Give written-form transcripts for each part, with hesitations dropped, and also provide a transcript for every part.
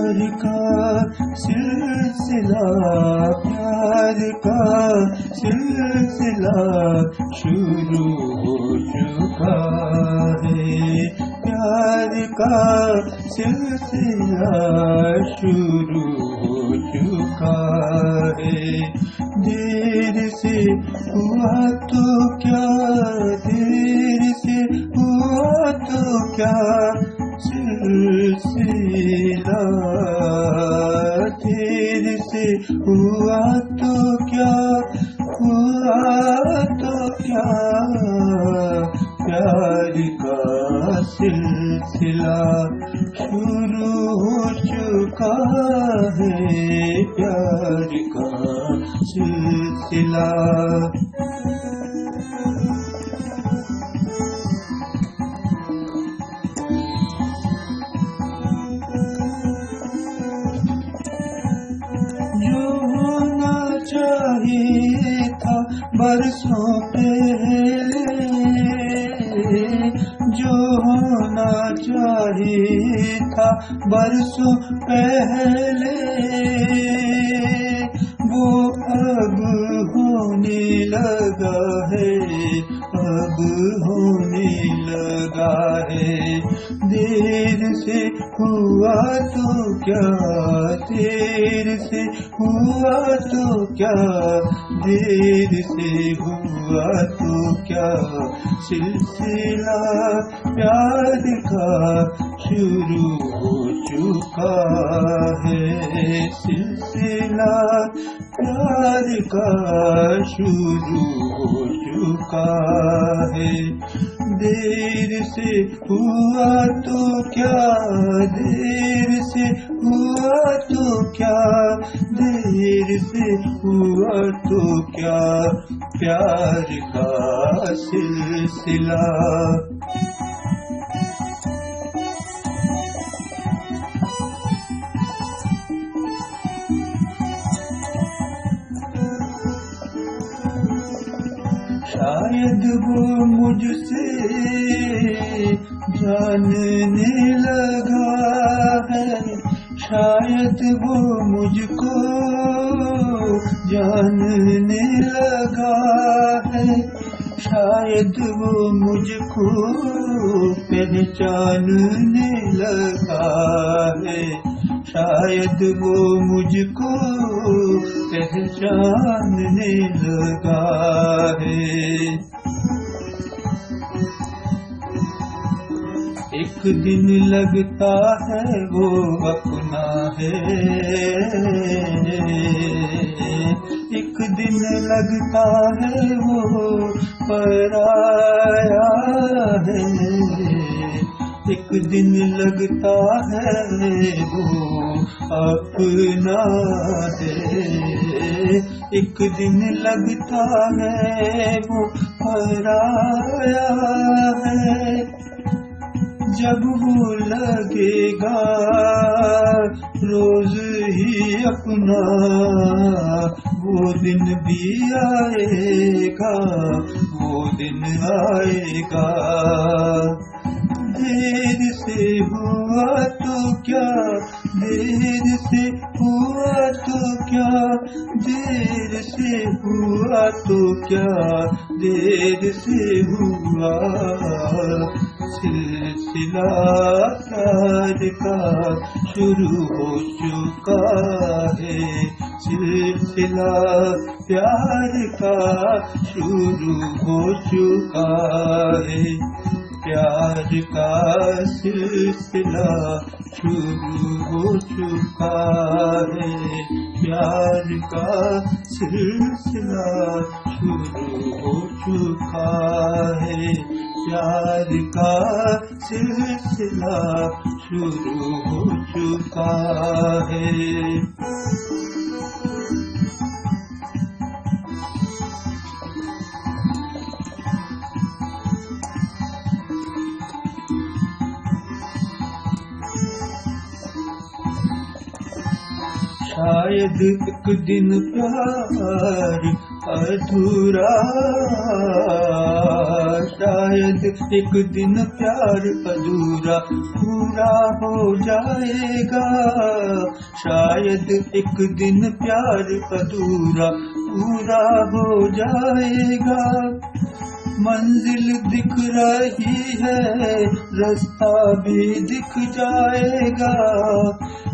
प्यार का सिलसिला, प्यार का सिलसिला शुरू हो चुका है। प्यार का सिलसिला शुरू हो चुका है। देर से हुआ तो क्या, देर से हुआ तो क्या सिलसिला, देर से हुआ तो क्या, हुआ तो क्या प्यार का सिलसिला शुरू हो चुका है। प्यार का सिलसिला जो होना चाहिए था बरसों पहले, जो होना चाहिए था बरसों पहले, वो अब होने लगा है, अब होने लगा है। देर से हुआ तो क्या, देर से हुआ तो क्या, देर से हुआ तो क्या सिलसिला प्यार का शुरू हो चुका है। सिलसिला प्यार का शुरू हो चुका है। देर से हुआ तो क्या, देर से हुआ तो क्या, देर से हुआ तो क्या प्यार का सिलसिला। शायद वो मुझसे जानने लगा है, शायद वो मुझको जानने लगा है, शायद वो मुझको पहचानने लगा है, शायद वो मुझको पहचानने लगा है। एक दिन लगता है वो अपना है, एक दिन लगता है वो पराया है, एक दिन लगता है वो अपना है, एक दिन लगता है वो पराया है। जब वो लगेगा रोज ही अपना, वो दिन भी आएगा, वो दिन आएगा। देर से हुआ तो क्या, देर से हुआ तो क्या, देर से हुआ तो क्या, देर से हुआ सिलसिला प्यार का शुरू हो चुका है। सिलसिला प्यार का शुरू हो चुका है। प्यार का सिलसिला शुरू हो चुका है। प्यार का सिलसिला शुरू हो चुका है। प्यार का सिलसिला शुरू हो चुका है। शायद एक दिन प्यार अधूरा, शायद एक दिन प्यार अधूरा पूरा हो जाएगा, शायद एक दिन प्यार अधूरा पूरा हो जाएगा। मंजिल दिख रही है, रास्ता भी दिख जाएगा,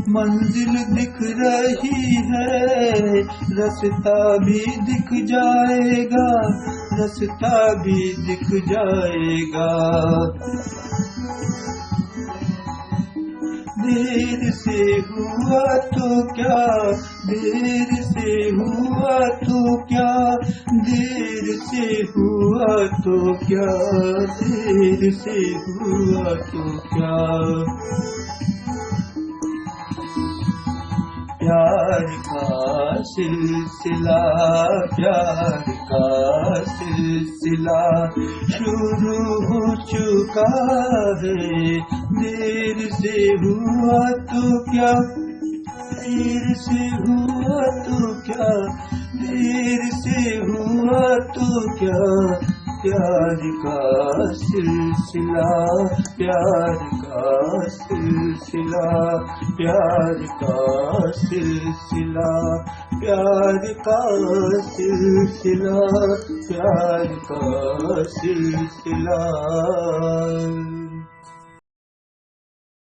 मंजिल दिख रही है, रास्ता भी दिख जाएगा, रास्ता भी दिख जाएगा। देर से हुआ तो क्या, देर से हुआ तो क्या, देर से हुआ तो क्या, देर से हुआ तो क्या। प्यार का सिलसिला, प्यार का सिलसिला शुरू हो चुका है, देर से हुआ तो क्या, देर से हुआ तो क्या, देर से हुआ तो क्या। प्यार का सिलसिला, प्यार का सिलसिला, प्यार का सिलसिला, प्यार का सिलसिला, प्यार का सिलसिला।